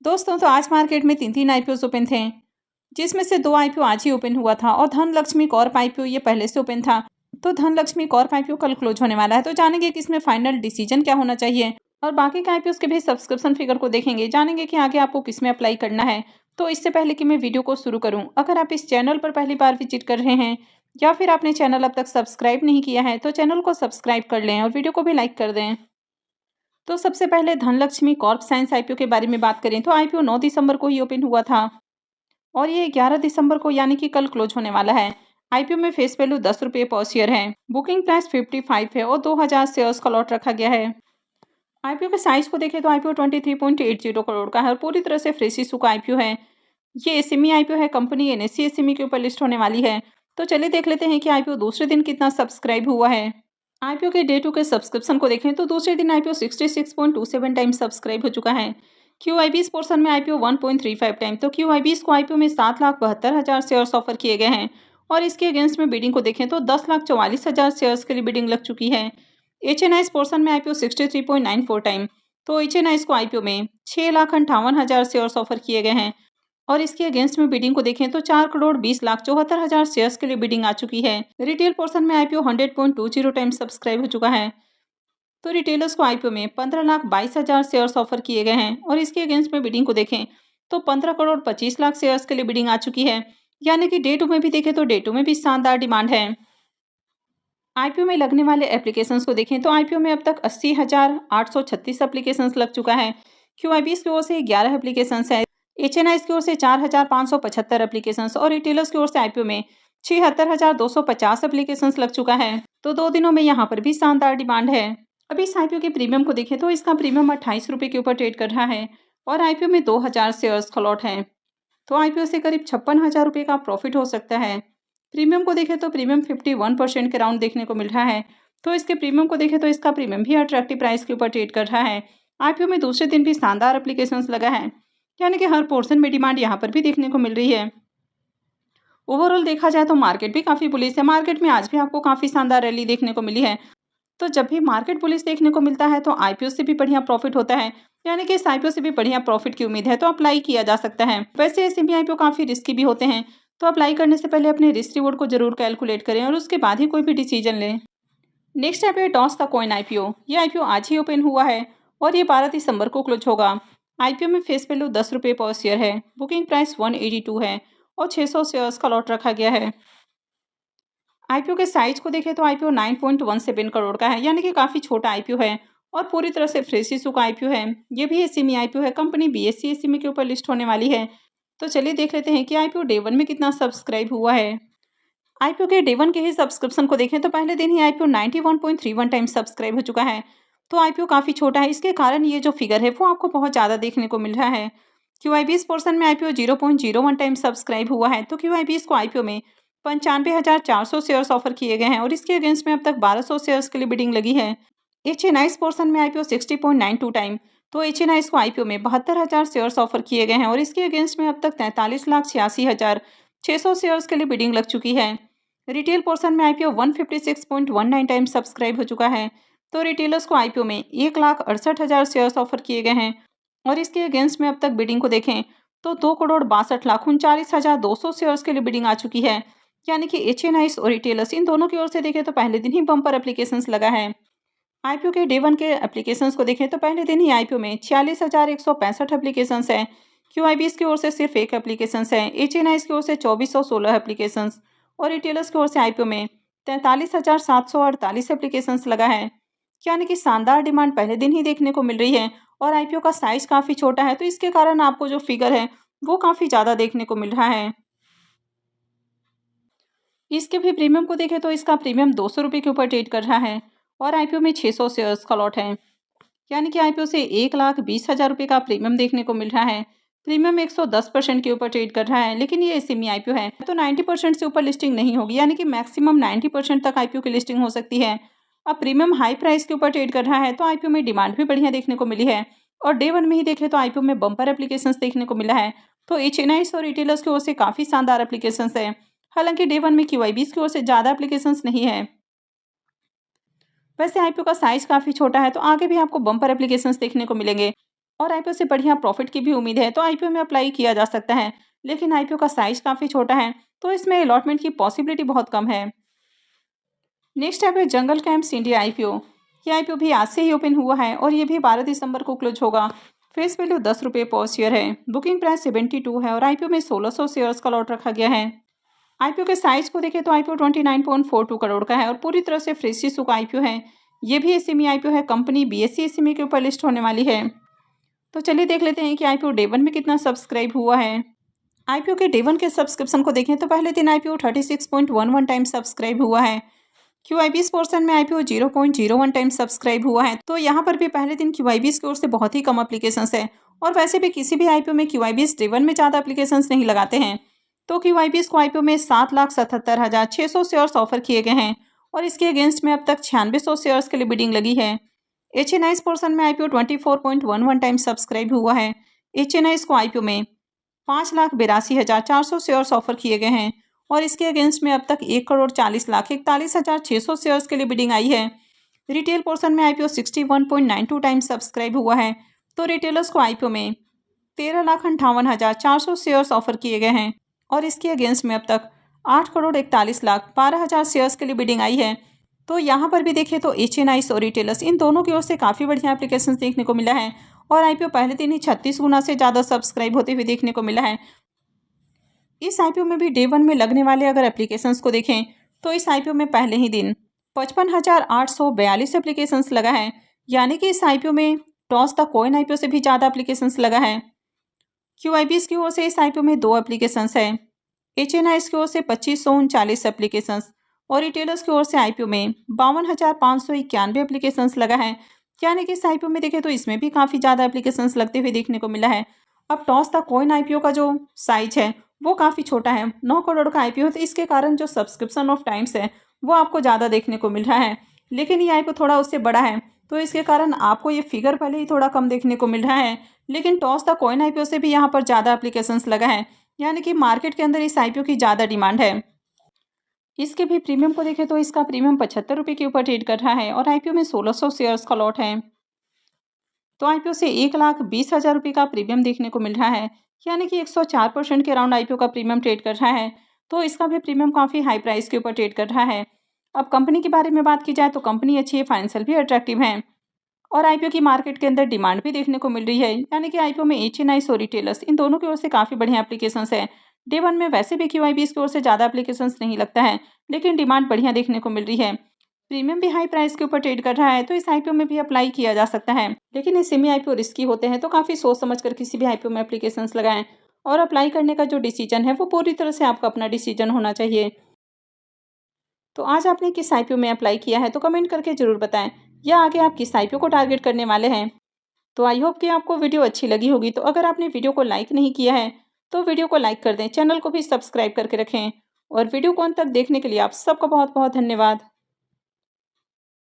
दोस्तों तो आज मार्केट में तीन आईपीओ ओपन थे, जिसमें से दो आईपीओ आज ही ओपन हुआ था और धनलक्ष्मी कॉर्प आईपीओ ये पहले से ओपन था। तो धनलक्ष्मी कॉर्प आईपीओ कल क्लोज होने वाला है, तो जानेंगे कि इसमें फाइनल डिसीजन क्या होना चाहिए और बाकी के आईपीओ के भी सब्सक्रिप्शन फिगर को देखेंगे, जानेंगे कि आगे आपको किसमें अप्लाई करना है। तो इससे पहले कि मैं वीडियो को शुरू करूँ, अगर आप इस चैनल पर पहली बार विजिट कर रहे हैं या फिर आपने चैनल अब तक सब्सक्राइब नहीं किया है तो चैनल को सब्सक्राइब कर लें और वीडियो को भी लाइक कर दें। तो सबसे पहले धनलक्ष्मी कॉर्प साइंस आईपीओ के बारे में बात करें तो आईपीओ 9 दिसंबर को ही ओपन हुआ था और ये 11 दिसंबर को यानी कि कल क्लोज होने वाला है। आईपीओ में फेस वैल्यू 10 रुपये पर शेयर है। बुकिंग प्राइस 55 है और 2000 शेयर्स का लॉट रखा गया है। आईपीओ के साइज को देखें तो आईपीओ 23.80 करोड़ का है और पूरी तरह से फ्रेश इशू का आईपीओ है। ये एसएमई आईपीओ है, कंपनी एनएससी एसएमई के ऊपर लिस्ट होने वाली है। तो चलिए देख लेते हैं कि आईपीओ दूसरे दिन कितना सब्सक्राइब हुआ है। आईपीओ के डे टू के सब्सक्रिप्शन को देखें तो दूसरे दिन आईपीओ 66.27 टाइम सब्सक्राइब हो चुका है। क्यूआईबीज पोर्शन में आईपीओ 1.35 टाइम, तो क्यूआईबीज को आईपीओ में 7,72,000 शेयर्स ऑफर किए गए हैं और इसके अगेंस्ट में बिडिंग को देखें तो 10,44,000 शेयर्स के लिए बिडिंग लग चुकी है। एचएनआईज पोर्शन में आईपीओ 63.94 टाइम, तो एचएनआईज को आईपीओ में 6,58,000 शेयर्स ऑफर किए गए हैं और इसके अगेंस्ट में बिडिंग को देखें तो 4,20,74,000 शेयर्स के लिए बिडिंग आ चुकी है। रिटेल पोर्शन में आईपीओ 100.20 टाइम सब्सक्राइब हो चुका है, तो रिटेलर्स को आईपीओ में 15,22,000 शेयर्स ऑफर किए गए हैं और इसके अगेंस्ट में बिडिंग को देखें तो 15,25,00,000 शेयर्स के लिए बिडिंग आ चुकी है। यानी कि डे टू में भी देखें तो डे टू में भी शानदार डिमांड है। आईपीओ में लगने वाले एप्लीकेशंस को देखें तो आईपीओ में अब तक 80,836 एप्लीकेशंस लग चुका है। क्यूआईबीज की ओर से 11 एप्लीकेशंस है, एचएनआईज की ओर से 4,575 एप्लीकेशंस और रिटेलर्स की ओर से आईपीओ में 76,250 एप्लीकेशंस लग चुका है। तो 2 दिनों में यहाँ पर भी शानदार डिमांड है। अभी इस आईपीओ के प्रीमियम को देखें तो इसका प्रीमियम 28 रुपये के ऊपर ट्रेड कर रहा है और आईपीओ में 2,000 शेयर्स का लॉट है, तो आईपीओ से करीब 56,000 रुपये का प्रॉफिट हो सकता है। प्रीमियम को देखें तो प्रीमियम 51% के राउंड देखने को मिल रहा है, तो इसके प्रीमियम को देखें तो इसका प्रीमियम भी अट्रैक्टिव प्राइस के ऊपर ट्रेड कर रहा है। आईपीओ में दूसरे दिन भी शानदार एप्लीकेशंस लगा है, यानी कि हर पोर्शन में डिमांड यहाँ पर भी देखने को मिल रही है। ओवरऑल देखा जाए तो मार्केट भी काफ़ी बुलिश है। मार्केट में आज भी आपको काफ़ी शानदार रैली देखने को मिली है। तो जब भी मार्केट बुलिश देखने को मिलता है तो आईपीओ से भी बढ़िया प्रॉफिट होता है, यानी कि इस आईपीओ से भी बढ़िया प्रॉफिट की उम्मीद है तो अप्लाई किया जा सकता है। वैसे एसएमई आईपीओ काफ़ी रिस्की भी होते हैं, तो अप्लाई करने से पहले अपने रिस्क रिवॉर्ड को जरूर कैलकुलेट करें और उसके बाद ही कोई भी डिसीजन लें। Next IPO toss the coin IPO. ये आईपीओ आज ही ओपन हुआ है और ये 12 दिसंबर को क्लोज होगा। आईपीओ में फेस वैल्यू 10 रुपये पर शेयर है। बुकिंग प्राइस 182 है और 600 शेयर्स का लॉट रखा गया है। आईपीओ के साइज को देखें तो आईपीओ 9.17 करोड़ का है, यानी कि काफ़ी छोटा आईपीओ है और पूरी तरह से फ्रेश इशू का आईपीओ है। ये भी एसएमई आईपीओ है, कंपनी बीएससी एसएमई के ऊपर लिस्ट होने वाली है। तो चलिए देख लेते हैं कि आईपीओ डे 1 में कितना सब्सक्राइब हुआ है। आईपीओ के डे 1 के ही सब्सक्रिप्शन को देखें तो पहले दिन ही आईपीओ 91.31 टाइम सब्सक्राइब हो चुका है, तो आईपीओ काफ़ी छोटा है, इसके कारण ये जो फिगर है वो आपको बहुत ज़्यादा देखने को मिल रहा है। क्यूआईबीज पोर्शन में आईपीओ 0.01 टाइम सब्सक्राइब हुआ है, तो क्यूआईबीज को आईपीओ में 95,400 शेयर्स ऑफर किए गए हैं और इसके अगेंस्ट में अब तक 1,200 शेयर्स के लिए बिडिंग लगी है। एचएनआईज पोर्शन में आईपीओ 60.92 टाइम, तो एचएनआईज को आईपीओ में 72,000 शेयर्स ऑफर किए गए हैं और इसके अगेंस्ट में अब तक 43,86,600 शेयर्स के लिए बिडिंग लग चुकी है। रिटेल पोर्शन में आईपीओ 156.19 टाइम सब्सक्राइब हो चुका है, तो रिटेलर्स को आईपीओ में 1,68,000 शेयर्स ऑफर किए गए हैं और इसके अगेंस्ट में अब तक बिडिंग को देखें तो 2,62,39,200 शेयर्स के लिए बिडिंग आ चुकी है। यानी कि एचएनआईज और रिटेलर्स इन दोनों की ओर से देखें तो पहले दिन ही बम्पर एप्लीकेशंस लगा है। आईपीओ के डे 1 के एप्लीकेशंस को देखें तो पहले दिन ही आईपीओ में 46,165 एप्लीकेशंस है। क्यूआईबीज की ओर से सिर्फ एक एप्लीकेशंस है, एचएनआईज की ओर से 2,416 एप्लीकेशंस और रिटेलर्स की ओर से आईपीओ में 43,748 एप्लीकेशंस लगा है। यानी कि शानदार डिमांड पहले दिन ही देखने को मिल रही है और आईपीओ का साइज काफ़ी छोटा है, तो इसके कारण आपको जो फिगर है वो काफ़ी ज़्यादा देखने को मिल रहा है। इसके भी प्रीमियम को देखें तो इसका प्रीमियम 200 रुपये के ऊपर ट्रेड कर रहा है और आईपीओ में 600 शेयर्स का लॉट है, यानी कि आईपीओ से 1,20,000 रुपये का प्रीमियम देखने को मिल रहा है। प्रीमियम 110% के ऊपर ट्रेड कर रहा है, लेकिन ये एसएमई आईपीओ है तो 90% से ऊपर लिस्टिंग नहीं होगी, यानी कि मैक्सिमम 90% तक आईपीओ की लिस्टिंग हो सकती है। अब प्रीमियम हाई प्राइस के ऊपर ट्रेड कर रहा है तो आईपीओ में डिमांड भी बढ़िया देखने को मिली है और डे 1 में ही देखें तो आईपीओ में बम्पर एप्लीकेशंस देखने को मिला है, तो एचएनआईज और रिटेलर्स की ओर से काफ़ी शानदार एप्लीकेशंस है। हालांकि डे 1 में क्यूआईबीज की ओर से ज़्यादा एप्लीकेशंस नहीं है। वैसे आईपीओ का साइज काफ़ी छोटा है, तो आगे भी आपको बम्पर एप्लीकेशंस देखने को मिलेंगे और आईपीओ से बढ़िया प्रॉफिट की भी उम्मीद है तो आईपीओ में अप्लाई किया जा सकता है। लेकिन आईपीओ का साइज काफ़ी छोटा है तो इसमें अलॉटमेंट की पॉसिबिलिटी बहुत कम है। नेक्स्ट है जंगल कैंप्स इंडिया आईपीओ। ये आईपीओ भी आज से ही ओपन हुआ है और ये भी 12 दिसंबर को क्लोज होगा। फेस वैल्यू 10 रुपये पर शेयर है। बुकिंग प्राइस 72 है और आईपीओ में 1600 शेयर्स का लॉट रखा गया है। आईपीओ के साइज को देखें तो आईपीओ 29.42 करोड़ का है और पूरी तरह से फ्रेश इशू का आईपीओ है। ये भी एसएमई आईपीओ है। कंपनी बीएसई एसएमई के ऊपर लिस्ट होने वाली है। तो चलिए देख लेते हैं कि आईपीओ डे 1 में कितना सब्सक्राइब हुआ है। आईपीओ के डे 1 के सब्सक्रिप्शन को देखें तो पहले दिन आईपीओ 36.11 टाइम सब्सक्राइब हुआ है। क्यूआईबीएस पोर्शन में आईपीओ 0.01 टाइम सब्सक्राइब हुआ है। तो यहाँ पर भी पहले दिन क्यूआईबीएस की ओर से बहुत ही कम एप्लीकेशंस है और वैसे भी किसी भी आईपीओ में क्यूआईबीएस डे 1 में ज़्यादा एप्लीकेशंस नहीं लगाते हैं। तो क्यूआईबीएस को आईपीओ में 7,77,600 शेयर्स ऑफर किए गए हैं और इसके अगेंस्ट में अब तक 9600 शेयर्स के लिए बिडिंग लगी है। एचएनआईस पोर्शन में आईपीओ 24.11 टाइम सब्सक्राइब हुआ है। एचएनआईस को आईपीओ में 5,82,400 शेयर्स ऑफर किए गए हैं और इसके अगेंस्ट में अब तक 1,40,41,600 शेयर्स के लिए बिडिंग आई है। रिटेल पोर्शन में आईपीओ 61.92 टाइम सब्सक्राइब हुआ है। तो रिटेलर्स को आईपीओ में 13,58,400 शेयर्स ऑफर किए गए हैं और इसके अगेंस्ट में अब तक 8,41,12,000 शेयर्स के लिए बिडिंग आई है। तो यहाँ पर भी देखें तो एचएनआईस और रिटेलर्स इन दोनों की ओर से काफ़ी बढ़िया एप्लीकेशन देखने को मिला है और आईपीओ पहले दिन ही 36 गुना से ज़्यादा सब्सक्राइब होते हुए देखने को मिला है। इस आईपीओ में भी डे 1 में लगने वाले अगर एप्लीकेशंस को देखें तो इस आईपीओ में पहले ही दिन 55,842 एप्लीकेशंस लगा है। यानी कि इस आईपीओ में टॉस द कॉइन आईपीओ से भी ज़्यादा एप्लीकेशंस लगा है। क्यूआईबीएस की ओर से इस आईपीओ में 2 एप्लीकेशंस है। एचएनआईएस की ओर से 2539 एप्लीकेशंस और रिटेलर्स की ओर से आईपीओ में 52,591 एप्लीकेशंस लगा है। यानी कि इस आईपीओ में देखें तो इसमें भी काफ़ी ज़्यादा एप्लीकेशंस लगते हुए देखने को मिला है। अब टॉस द कॉइन आईपीओ का जो साइज है वो काफ़ी छोटा है, 9 करोड़ का आईपीओ है। तो इसके कारण जो सब्सक्रिप्शन ऑफ टाइम्स है वो आपको ज़्यादा देखने को मिल रहा है। लेकिन ये आईपीओ थोड़ा उससे बड़ा है तो इसके कारण आपको ये फिगर भले ही थोड़ा कम देखने को मिल रहा है। लेकिन टॉस द कॉइन आईपीओ से भी यहाँ पर ज़्यादा एप्लीकेशंस लगा है। यानी कि मार्केट के अंदर इस आईपीओ की ज़्यादा डिमांड है। इसके भी प्रीमियम को देखें तो इसका प्रीमियम 75 रुपये के ऊपर ट्रेड कर रहा है और आईपीओ में 1600 शेयर्स का लॉट है। तो आईपीओ से 1,20,000 रुपये का प्रीमियम देखने को मिल रहा है। यानी कि 104% के अराउंड आईपीओ का प्रीमियम ट्रेड कर रहा है। तो इसका भी प्रीमियम काफ़ी हाई प्राइस के ऊपर ट्रेड कर रहा है। अब कंपनी के बारे में बात की जाए तो कंपनी अच्छी है, फाइनेंशियल भी अट्रैक्टिव है और आईपीओ की मार्केट के अंदर डिमांड भी देखने को मिल रही है। यानी कि आईपीओ में एचएनआईएस और रिटेलर्स इन दोनों की ओर से काफ़ी बढ़िया एप्लीकेशंस है। डे 1 में वैसे भी क्यूआईबीएस की ओर से ज़्यादा एप्लीकेशंस नहीं लगता है, लेकिन डिमांड बढ़िया देखने को मिल रही है। प्रीमियम भी हाई प्राइस के ऊपर ट्रेड कर रहा है तो इस आईपीओ में भी अप्लाई किया जा सकता है। लेकिन ये सेमी आईपीओ रिस्की होते हैं तो काफ़ी सोच समझ कर किसी भी आईपीओ में एप्लीकेशंस लगाएं और अप्लाई करने का जो डिसीजन है वो पूरी तरह से आपका अपना डिसीजन होना चाहिए। तो आज आपने किस आईपीओ में अप्लाई किया है तो कमेंट करके ज़रूर बताएं, या आगे आप किस आईपीओ को टारगेट करने वाले हैं। तो आई होप कि आपको वीडियो अच्छी लगी होगी। तो अगर आपने वीडियो को लाइक नहीं किया है तो वीडियो को लाइक कर दें, चैनल को भी सब्सक्राइब करके रखें और वीडियो को अंत तक देखने के लिए आप सबका बहुत बहुत धन्यवाद।